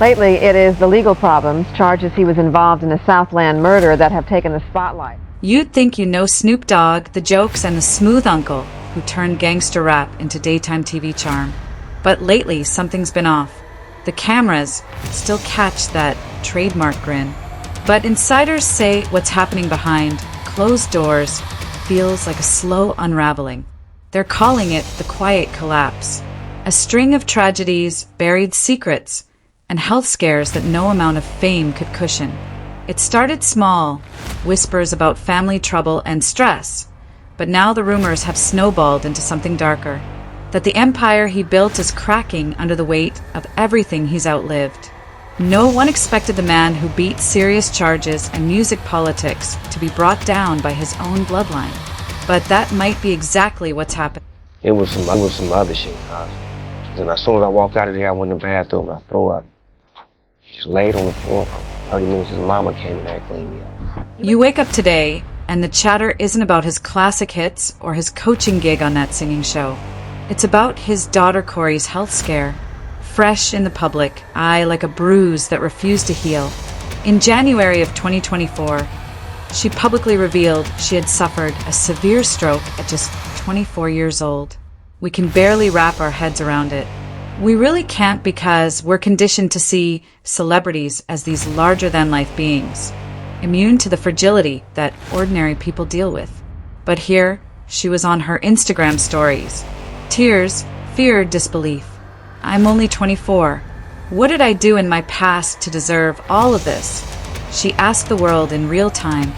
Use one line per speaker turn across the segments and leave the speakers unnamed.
Lately, it is the legal problems, charges he was involved in a Southland murder, that have taken the spotlight.
You'd think you know Snoop Dogg, the jokes, and the smooth uncle who turned gangster rap into daytime TV charm. But lately, something's been off. The cameras still catch that trademark grin. But insiders say what's happening behind closed doors feels like a slow unraveling. They're calling it the quiet collapse. A string of tragedies, buried secrets, and health scares that no amount of fame could cushion. It started small, whispers about family trouble and stress, but now the rumors have snowballed into something darker. That the empire he built is cracking under the weight of everything he's outlived. No one expected the man who beat serious charges and music politics to be brought down by his own bloodline. But that might be exactly what's happened.
It was some other shit. And as soon as I walked out of there, I went in the bathroom and I threw up. Just laid on the floor for 30 minutes. His mama came in there and cleaned me up.
You wake up today, and the chatter isn't about his classic hits or his coaching gig on that singing show. It's about his daughter Corey's health scare. Fresh in the public, eye like a bruise that refused to heal. In January of 2024, she publicly revealed she had suffered a severe stroke at just 24 years old. We can barely wrap our heads around it. We really can't because we're conditioned to see celebrities as these larger-than-life beings, immune to the fragility that ordinary people deal with. But here, she was on her Instagram stories. Tears, fear, disbelief. I'm only 24. What did I do in my past to deserve all of this? She asked the world in real time.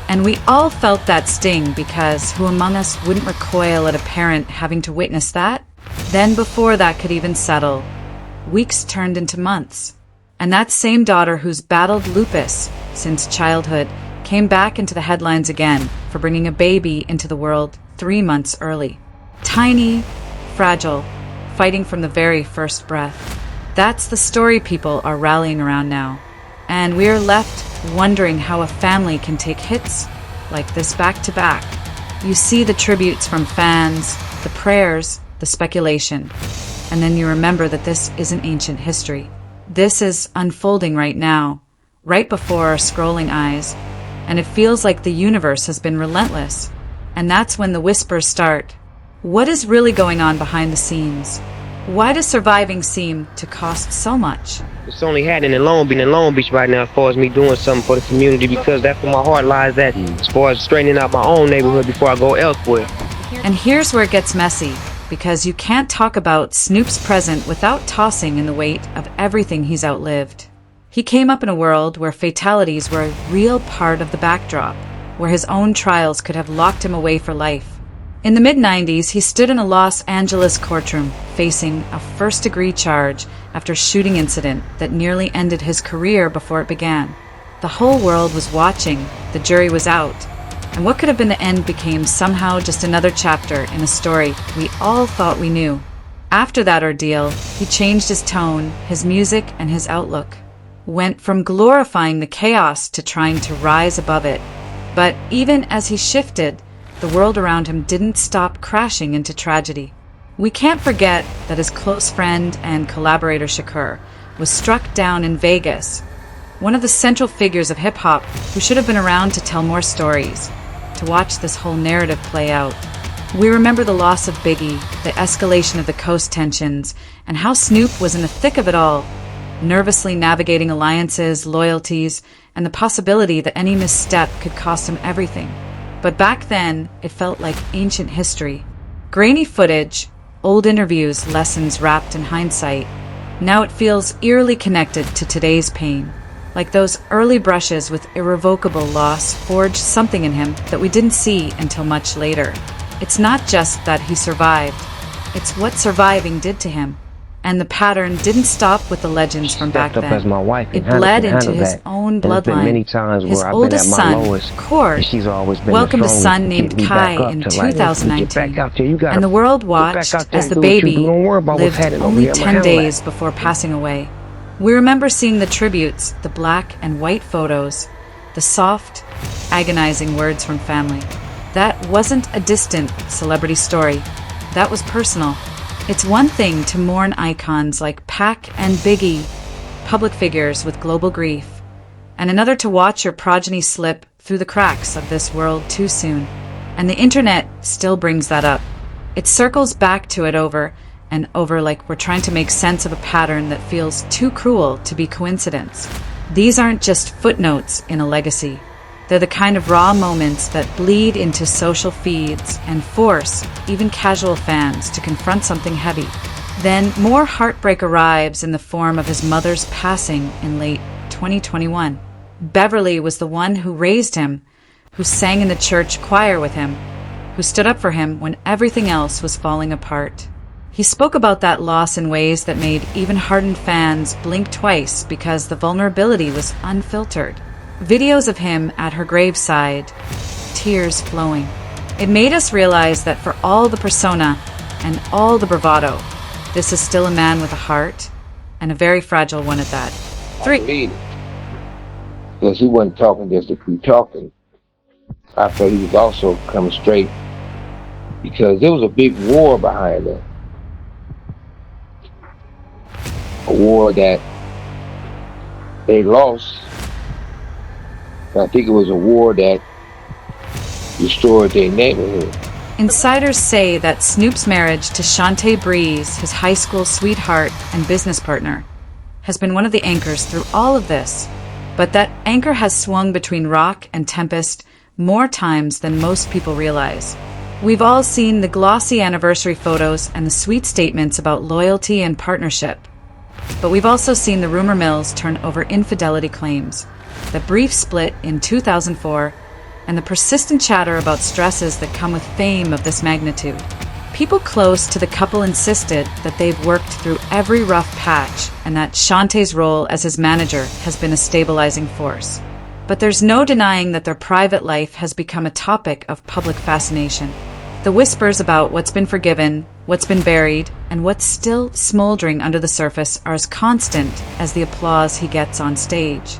And we all felt that sting because who among us wouldn't recoil at a parent having to witness that? Then before that could even settle, weeks turned into months. And that same daughter who's battled lupus since childhood came back into the headlines again for bringing a baby into the world 3 months early. Tiny, fragile, fighting from the very first breath. That's the story people are rallying around now. And we're left wondering how a family can take hits like this back to back. You see the tributes from fans, the prayers, the speculation, and then you remember that this isn't ancient history. This is unfolding right now, right before our scrolling eyes, and it feels like the universe has been relentless. And that's when the whispers start. What is really going on behind the scenes? Why does surviving seem to cost so much?
It's only happening in Long Beach right now as far as me doing something for the community because that's where my heart lies at as far as straightening out my own neighborhood before I go elsewhere.
And here's where it gets messy, because you can't talk about Snoop's present without tossing in the weight of everything he's outlived. He came up in a world where fatalities were a real part of the backdrop, where his own trials could have locked him away for life. In the mid-90s, he stood in a Los Angeles courtroom facing a first-degree charge after a shooting incident that nearly ended his career before it began. The whole world was watching, the jury was out, and what could have been the end became somehow just another chapter in a story we all thought we knew. After that ordeal, he changed his tone, his music, and his outlook. Went from glorifying the chaos to trying to rise above it. But even as he shifted, the world around him didn't stop crashing into tragedy. We can't forget that his close friend and collaborator Shakur was struck down in Vegas, one of the central figures of hip-hop who should have been around to tell more stories, to watch this whole narrative play out. We remember the loss of Biggie, the escalation of the coast tensions, and how Snoop was in the thick of it all, nervously navigating alliances, loyalties, and the possibility that any misstep could cost him everything. But back then, it felt like ancient history. Grainy footage, old interviews, lessons wrapped in hindsight. Now it feels eerily connected to today's pain. Like those early brushes with irrevocable loss forged something in him that we didn't see until much later. It's not just that he survived. It's what surviving did to him. And the pattern didn't stop with the legends from back then.
As my wife
it bled into his own bloodline.
Many times
his
where I've
oldest
been at
son,
my lowest,
Cord,
she's always been
welcomed a
strong
son
to
named
get me back
Kai
up
in
to like,
2019.
and
And the world watched as the baby lived only 10 days before passing away. We remember seeing the tributes, the black and white photos, the soft, agonizing words from family. That wasn't a distant celebrity story. That was personal. It's one thing to mourn icons like Pac and Biggie, public figures with global grief, and another to watch your progeny slip through the cracks of this world too soon. And the internet still brings that up. It circles back to it over and over like we're trying to make sense of a pattern that feels too cruel to be coincidence. These aren't just footnotes in a legacy. They're the kind of raw moments that bleed into social feeds and force even casual fans to confront something heavy. Then more heartbreak arrives in the form of his mother's passing in late 2021. Beverly was the one who raised him, who sang in the church choir with him, who stood up for him when everything else was falling apart. He spoke about that loss in ways that made even hardened fans blink twice because the vulnerability was unfiltered. Videos of him at her graveside, tears flowing. It made us realize that for all the persona and all the bravado, this is still a man with a heart, and a very fragile one at that. 3.
Because he wasn't talking just to be talking. I felt he was also coming straight because there was a big war behind it. A war that they lost. I think it was a war that destroyed their neighborhood.
Insiders say that Snoop's marriage to Shantae Breeze, his high school sweetheart and business partner, has been one of the anchors through all of this. But that anchor has swung between rock and tempest more times than most people realize. We've all seen the glossy anniversary photos and the sweet statements about loyalty and partnership. But we've also seen the rumor mills turn over infidelity claims, the brief split in 2004, and the persistent chatter about stresses that come with fame of this magnitude. People close to the couple insisted that they've worked through every rough patch and that Shantae's role as his manager has been a stabilizing force. But there's no denying that their private life has become a topic of public fascination. The whispers about what's been forgiven, what's been buried, and what's still smoldering under the surface are as constant as the applause he gets on stage.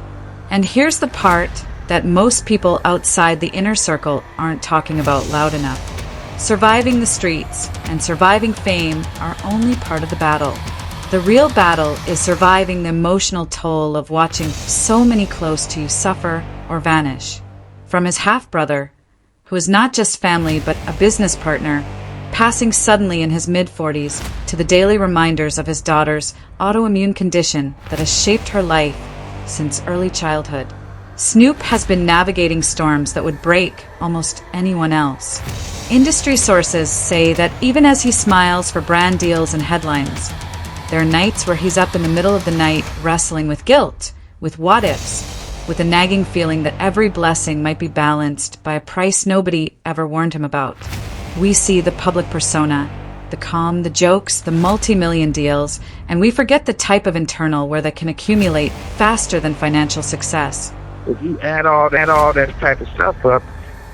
And here's the part that most people outside the inner circle aren't talking about loud enough. Surviving the streets and surviving fame are only part of the battle. The real battle is surviving the emotional toll of watching so many close to you suffer or vanish. From his half-brother, who is not just family but a business partner, passing suddenly in his mid-40s, to the daily reminders of his daughter's autoimmune condition that has shaped her life since early childhood. Snoop has been navigating storms that would break almost anyone else. Industry sources say that even as he smiles for brand deals and headlines, there are nights where he's up in the middle of the night wrestling with guilt, with what-ifs, with a nagging feeling that every blessing might be balanced by a price nobody ever warned him about. We see the public persona, the calm, the jokes, the multi-million deals, and we forget the type of internal where they can accumulate faster than financial success.
If you add all that type of stuff up,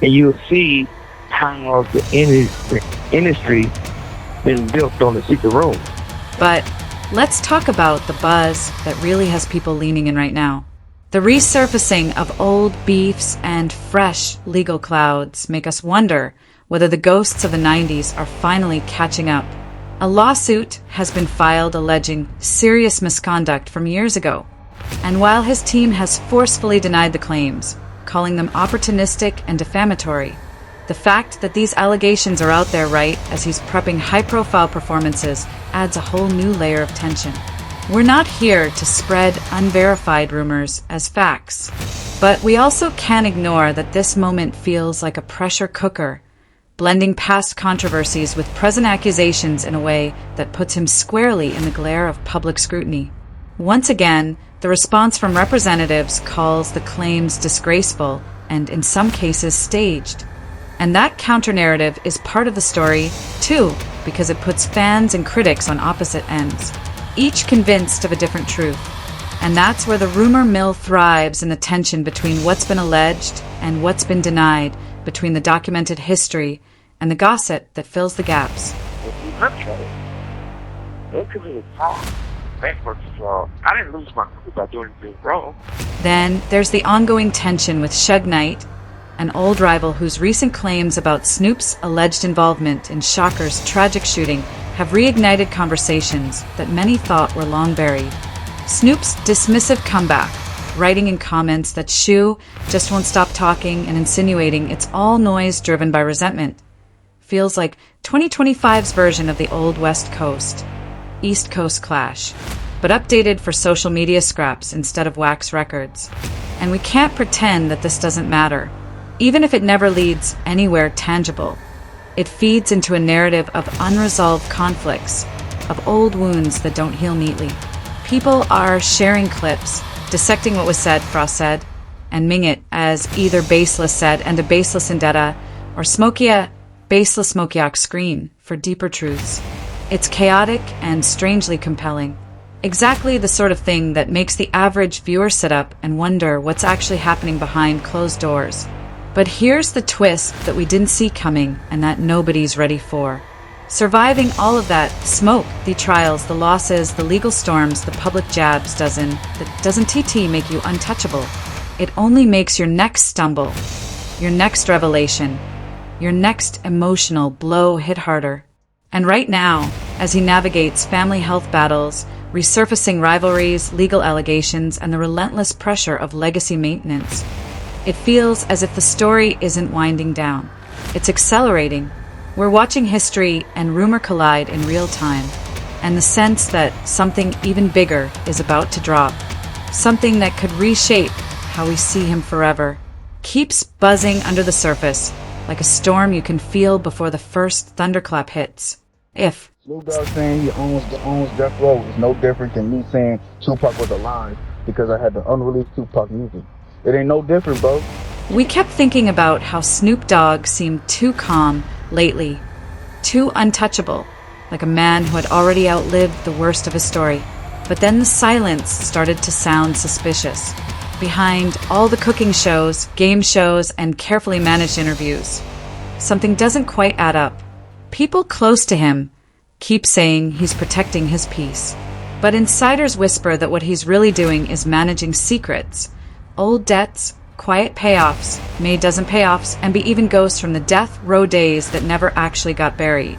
and you'll see how the industry been built on the secret room.
But let's talk about the buzz that really has people leaning in right now. The resurfacing of old beefs and fresh legal clouds make us wonder whether the ghosts of the 90s are finally catching up. A lawsuit has been filed alleging serious misconduct from years ago. And while his team has forcefully denied the claims, calling them opportunistic and defamatory, the fact that these allegations are out there right as he's prepping high-profile performances adds a whole new layer of tension. We're not here to spread unverified rumors as facts, but we also can't ignore that this moment feels like a pressure cooker, blending past controversies with present accusations in a way that puts him squarely in the glare of public scrutiny. Once again, the response from representatives calls the claims disgraceful and, in some cases, staged. And that counter-narrative is part of the story, too, because it puts fans and critics on opposite ends, each convinced of a different truth. And that's where the rumor mill thrives in the tension between what's been alleged and what's been denied, between the documented history and the gossip that fills the gaps.
If you look at it, they committed fraud. I didn't lose my cool by doing anything wrong.
Then there's the ongoing tension with Suge Knight, an old rival whose recent claims about Snoop's alleged involvement in Shocker's tragic shooting have reignited conversations that many thought were long buried. Snoop's dismissive comeback, writing in comments that Shu just won't stop talking and insinuating it's all noise driven by resentment, feels like 2025's version of the old West Coast, East Coast clash, but updated for social media scraps instead of wax records. And we can't pretend that this doesn't matter, even if it never leads anywhere tangible. It feeds into a narrative of unresolved conflicts, of old wounds that don't heal neatly. People are sharing clips, dissecting what was said, Frost said, and Ming it as either baseless said and a baseless indetta, or smokia, baseless smokiak screen for deeper truths. It's chaotic and strangely compelling. Exactly the sort of thing that makes the average viewer sit up and wonder what's actually happening behind closed doors. But here's the twist that we didn't see coming and that nobody's ready for. Surviving all of that smoke, the trials, the losses, the legal storms, the public jabs, doesn't TT make you untouchable. It only makes your next stumble, your next revelation, your next emotional blow hit harder. And right now, as he navigates family health battles, resurfacing rivalries, legal allegations, and the relentless pressure of legacy maintenance, it feels as if the story isn't winding down. It's accelerating. We're watching history and rumor collide in real time, and the sense that something even bigger is about to drop, something that could reshape how we see him forever, keeps buzzing under the surface, like a storm you can feel before the first thunderclap hits. If
Snoop Dogg saying he owns Death Row is no different than me saying Tupac was alive because I had the unreleased Tupac music. It ain't no different, bro.
we kept thinking about how Snoop Dogg seemed too calm lately, too untouchable, like a man who had already outlived the worst of his story. But then the silence started to sound suspicious. Behind all the cooking shows, game shows, and carefully managed interviews, something doesn't quite add up. People close to him keep saying he's protecting his peace. But insiders whisper that what he's really doing is managing secrets, old debts, quiet payoffs, made dozen payoffs, and be even ghosts from the death row days that never actually got buried.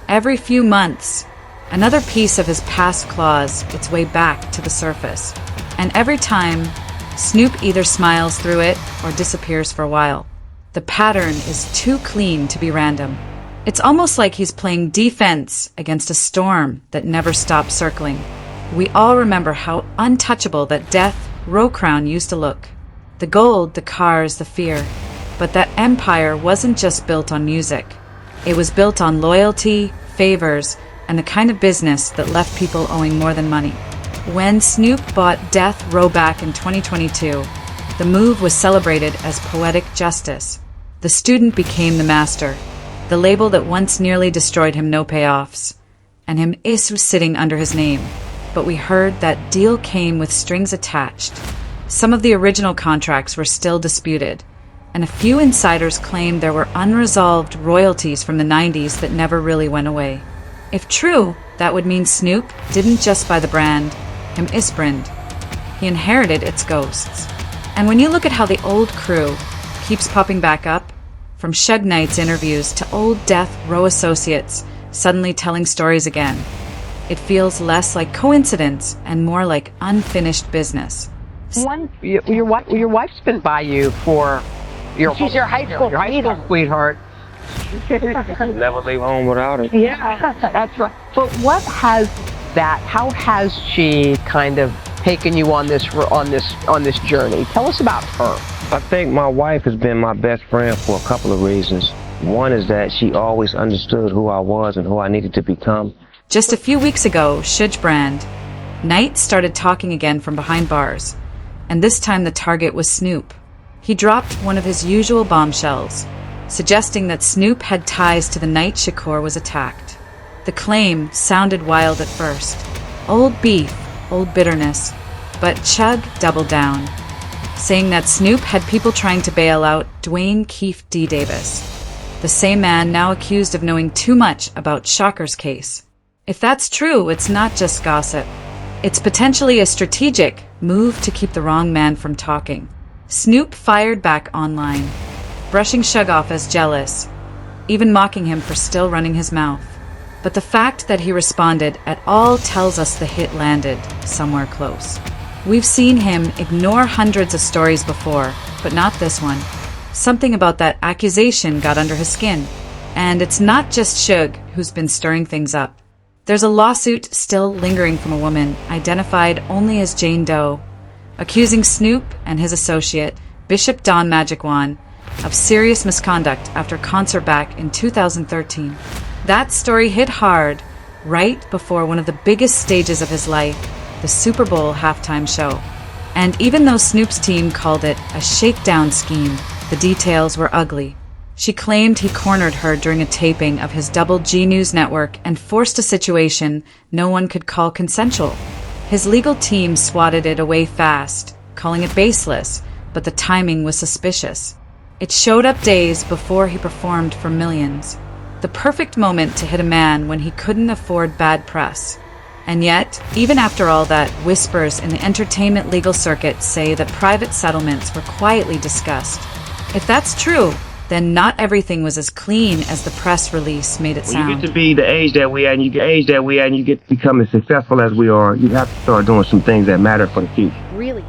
Every few months, another piece of his past claws its way back to the surface. And every time, Snoop either smiles through it or disappears for a while. The pattern is too clean to be random. It's almost like he's playing defense against a storm that never stops circling. We all remember how untouchable that death row crown used to look. The gold, the cars, the fear. But that empire wasn't just built on music. It was built on loyalty, favors, and the kind of business that left people owing more than money. When Snoop bought Death Row back in 2022, the move was celebrated as poetic justice. The student became the master. The label that once nearly destroyed him no payoffs, and him is sitting under his name. But we heard that deal came with strings attached. Some of the original contracts were still disputed, and a few insiders claimed there were unresolved royalties from the 90s that never really went away. If true, that would mean Snoop didn't just buy the brand, him isbrand. He inherited its ghosts. And when you look at how the old crew keeps popping back up, from Suge Knight's interviews to old Death Row associates suddenly telling stories again, it feels less like coincidence and more like unfinished business.
Your wife's been by you for she's your high school sweetheart.
Never leave home without it.
Yeah, that's right. But how has she kind of taken you on this journey? Tell us about her.
I think my wife has been my best friend for a couple of reasons. One is that she always understood who I was and who I needed to become.
Just a few weeks ago, Shijbrand, Knight started talking again from behind bars, and this time the target was Snoop. He dropped one of his usual bombshells, suggesting that Snoop had ties to the night Shakur was attacked. The claim sounded wild at first. Old beef, old bitterness. But Chug doubled down, saying that Snoop had people trying to bail out Dwayne Keefe D. Davis, the same man now accused of knowing too much about Shocker's case. If that's true, it's not just gossip. It's potentially a strategic move to keep the wrong man from talking. Snoop fired back online, brushing Shug off as jealous, even mocking him for still running his mouth. But the fact that he responded at all tells us the hit landed somewhere close. We've seen him ignore hundreds of stories before, but not this one. Something about that accusation got under his skin. And it's not just Suge who's been stirring things up. There's a lawsuit still lingering from a woman identified only as Jane Doe, accusing Snoop and his associate, Bishop Don Magic Wand, of serious misconduct after concert back in 2013. That story hit hard right before one of the biggest stages of his life, the Super Bowl halftime show. And even though Snoop's team called it a shakedown scheme, the details were ugly. She claimed he cornered her during a taping of his Double G News network and forced a situation no one could call consensual. His legal team swatted it away fast, calling it baseless, but the timing was suspicious. It showed up days before he performed for millions. The perfect moment to hit a man when he couldn't afford bad press. And yet, even after all that, whispers in the entertainment legal circuit say that private settlements were quietly discussed. If that's true, then not everything was as clean as the press release made it sound.
When you get to be the age that we are, and you get to become as successful as we are, you have to start doing some things that matter for the future.
Really?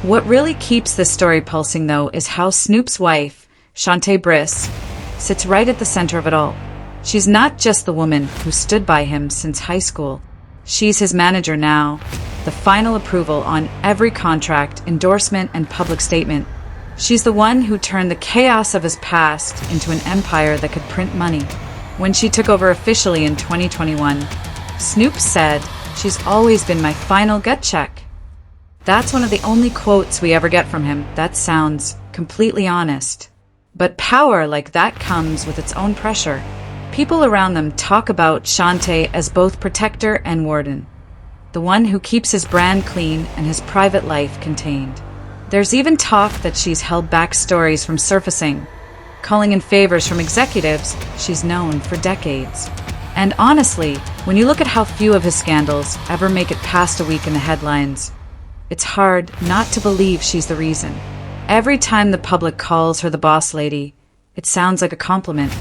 What really keeps this story pulsing, though, is how Snoop's wife, Shantae Briss, sits right at the center of it all. She's not just the woman who stood by him since high school. She's his manager now, the final approval on every contract, endorsement, and public statement. She's the one who turned the chaos of his past into an empire that could print money. When she took over officially in 2021, Snoop said, "She's always been my final gut check." That's one of the only quotes we ever get from him that sounds completely honest. But power like that comes with its own pressure. People around them talk about Shantae as both protector and warden, the one who keeps his brand clean and his private life contained. There's even talk that she's held back stories from surfacing, calling in favors from executives she's known for decades. And honestly, when you look at how few of his scandals ever make it past a week in the headlines, it's hard not to believe she's the reason. Every time the public calls her the boss lady, it sounds like a compliment.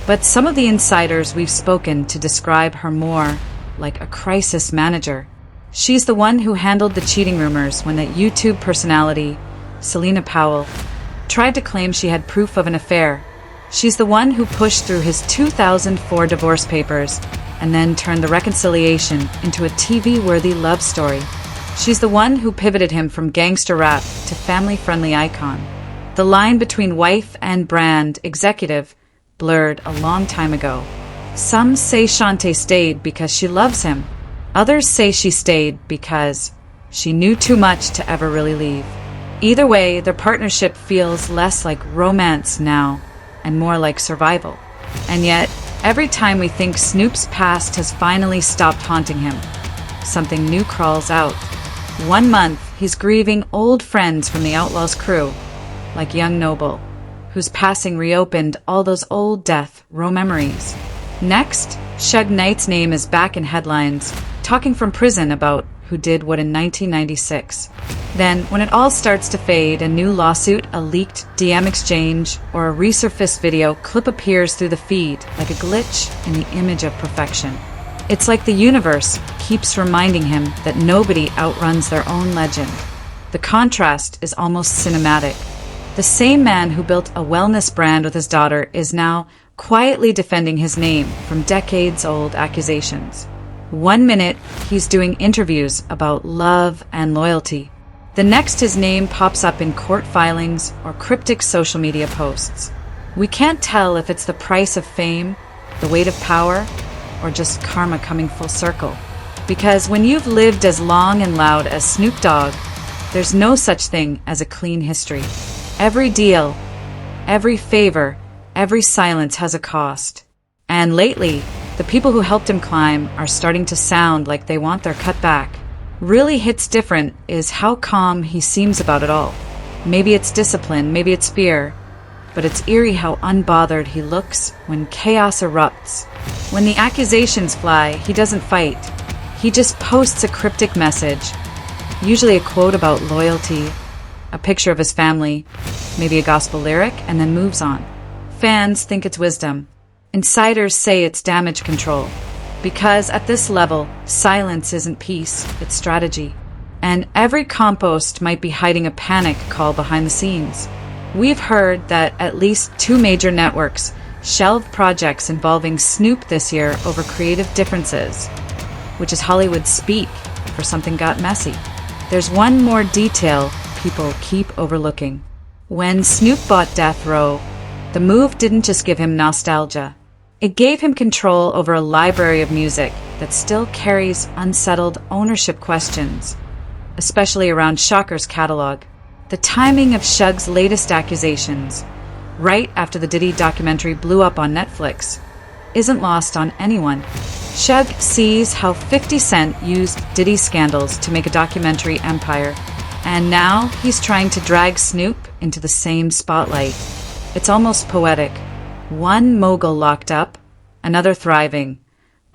But some of the insiders we've spoken to describe her more like a crisis manager. She's the one who handled the cheating rumors when that YouTube personality, Selena Powell, tried to claim she had proof of an affair. She's the one who pushed through his 2004 divorce papers and then turned the reconciliation into a TV-worthy love story. She's the one who pivoted him from gangster rap to family-friendly icon. The line between wife and brand executive blurred a long time ago. Some say Shantae stayed because she loves him. Others say she stayed because she knew too much to ever really leave. Either way, their partnership feels less like romance now and more like survival. And yet, every time we think Snoop's past has finally stopped haunting him, something new crawls out. 1 month, he's grieving old friends from the Outlaws crew, like young Noble, whose passing reopened all those old death row memories. Next, Suge Knight's name is back in headlines, talking from prison about who did what in 1996. Then, when it all starts to fade, a new lawsuit, a leaked DM exchange, or a resurfaced video clip appears through the feed like a glitch in the image of perfection. It's like the universe keeps reminding him that nobody outruns their own legend. The contrast is almost cinematic. The same man who built a wellness brand with his daughter is now quietly defending his name from decades-old accusations. 1 minute, he's doing interviews about love and loyalty. The next, his name pops up in court filings or cryptic social media posts. We can't tell if it's the price of fame, the weight of power, or just karma coming full circle. Because when you've lived as long and loud as Snoop Dogg, there's no such thing as a clean history. Every deal, every favor, every silence has a cost. And lately, the people who helped him climb are starting to sound like they want their cut back. Really hits different is how calm he seems about it all. Maybe it's discipline, maybe it's fear. But it's eerie how unbothered he looks when chaos erupts. When the accusations fly, he doesn't fight. He just posts a cryptic message, usually a quote about loyalty, a picture of his family, maybe a gospel lyric, and then moves on. Fans think it's wisdom. Insiders say it's damage control. Because at this level, silence isn't peace, it's strategy. And every compost might be hiding a panic call behind the scenes. We've heard that at least 2 major networks shelved projects involving Snoop this year over creative differences, which is Hollywood speak for something got messy. There's one more detail people keep overlooking. When Snoop bought Death Row, the move didn't just give him nostalgia. It gave him control over a library of music that still carries unsettled ownership questions, especially around Shocker's catalog. The timing of Shug's latest accusations, right after the Diddy documentary blew up on Netflix, isn't lost on anyone. Shug sees how 50 Cent used Diddy scandals to make a documentary empire, and now he's trying to drag Snoop into the same spotlight. It's almost poetic. One mogul locked up, another thriving,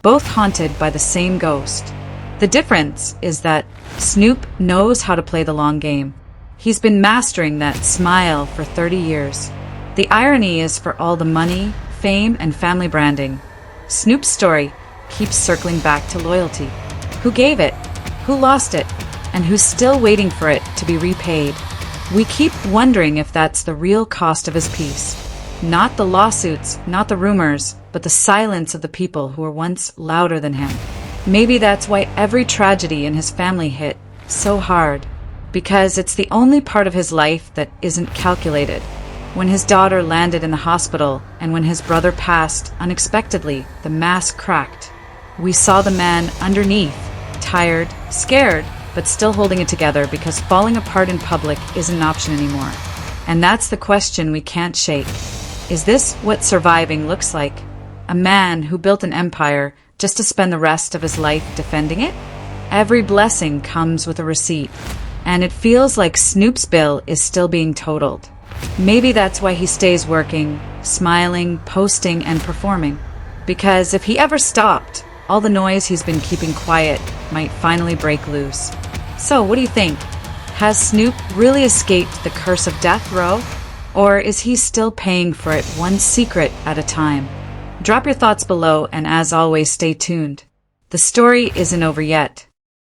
both haunted by the same ghost. The difference is that Snoop knows how to play the long game. He's been mastering that smile for 30 years. The irony is, for all the money, fame, and family branding, Snoop's story keeps circling back to loyalty. Who gave it? Who lost it? And who's still waiting for it to be repaid? We keep wondering if that's the real cost of his peace. Not the lawsuits, not the rumors, but the silence of the people who were once louder than him. Maybe that's why every tragedy in his family hit so hard. Because it's the only part of his life that isn't calculated. When his daughter landed in the hospital and when his brother passed unexpectedly, the mask cracked. We saw the man underneath, tired, scared, but still holding it together because falling apart in public isn't an option anymore. And that's the question we can't shake. Is this what surviving looks like? A man who built an empire just to spend the rest of his life defending it? Every blessing comes with a receipt. And it feels like Snoop's bill is still being totaled. Maybe that's why he stays working, smiling, posting, and performing. Because if he ever stopped, all the noise he's been keeping quiet might finally break loose. So, what do you think? Has Snoop really escaped the curse of Death Row? Or is he still paying for it one secret at a time? Drop your thoughts below, and as always, stay tuned. The story isn't over yet.